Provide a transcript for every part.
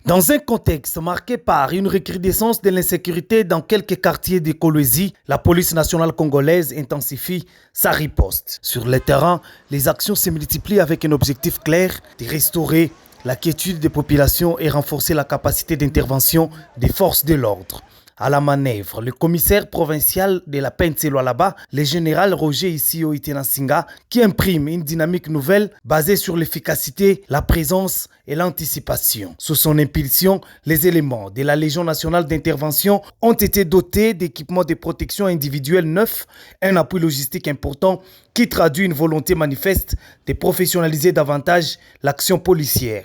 Dans un contexte marqué par une recrudescence de l'insécurité dans quelques quartiers de Kolwezi, la police nationale congolaise intensifie sa riposte. Sur le terrain, les actions se multiplient avec un objectif clair de restaurer la quiétude des populations et renforcer la capacité d'intervention des forces de l'ordre. À la manœuvre, le commissaire provincial de la Pentse-Lualaba, le général Roger Issio Itenasinga, qui imprime une dynamique nouvelle basée sur l'efficacité, la présence et l'anticipation. Sous son impulsion, les éléments de la Légion nationale d'intervention ont été dotés d'équipements de protection individuelle neufs, un appui logistique important qui traduit une volonté manifeste de professionnaliser davantage l'action policière.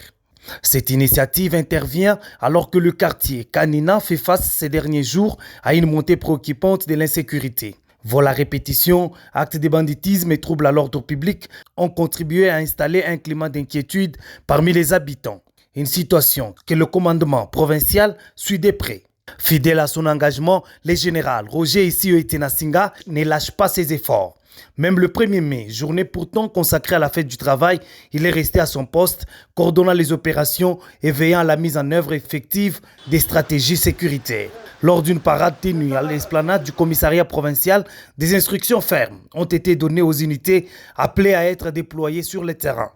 Cette initiative intervient alors que le quartier Kanina fait face ces derniers jours à une montée préoccupante de l'insécurité. Vols à répétition, actes de banditisme et troubles à l'ordre public ont contribué à installer un climat d'inquiétude parmi les habitants. Une situation que le commandement provincial suit de près. Fidèle à son engagement, le général Roger Issio Itenasinga ne lâche pas ses efforts. Même le 1er mai, journée pourtant consacrée à la fête du travail, il est resté à son poste, coordonnant les opérations et veillant à la mise en œuvre effective des stratégies sécuritaires. Lors d'une parade tenue à l'esplanade du commissariat provincial, des instructions fermes ont été données aux unités appelées à être déployées sur le terrain.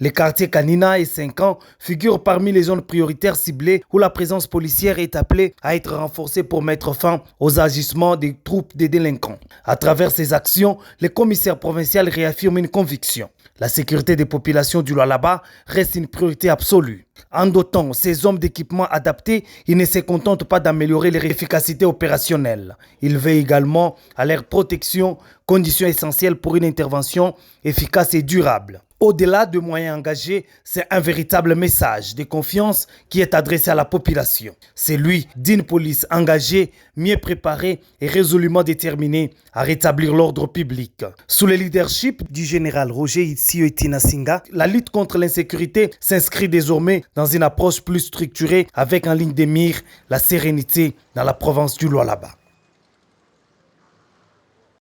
Les quartiers Kanina et 5 ans figurent parmi les zones prioritaires ciblées où la présence policière est appelée à être renforcée pour mettre fin aux agissements des troupes des délinquants. À travers ces actions, le commissaire provincial réaffirme une conviction. La sécurité des populations du Lualaba reste une priorité absolue. En dotant ces hommes d'équipements adaptés, il ne se contente pas d'améliorer leur efficacité opérationnelle. Il veille également à leur protection, condition essentielle pour une intervention efficace et durable. Au-delà de moyens engagés, c'est un véritable message de confiance qui est adressé à la population. C'est celui d'une police engagée, mieux préparée et résolument déterminée à rétablir l'ordre public. Sous le leadership du général Roger Issio Itenasinga, la lutte contre l'insécurité s'inscrit désormais dans une approche plus structurée avec en ligne de mire la sérénité dans la province du Lualaba.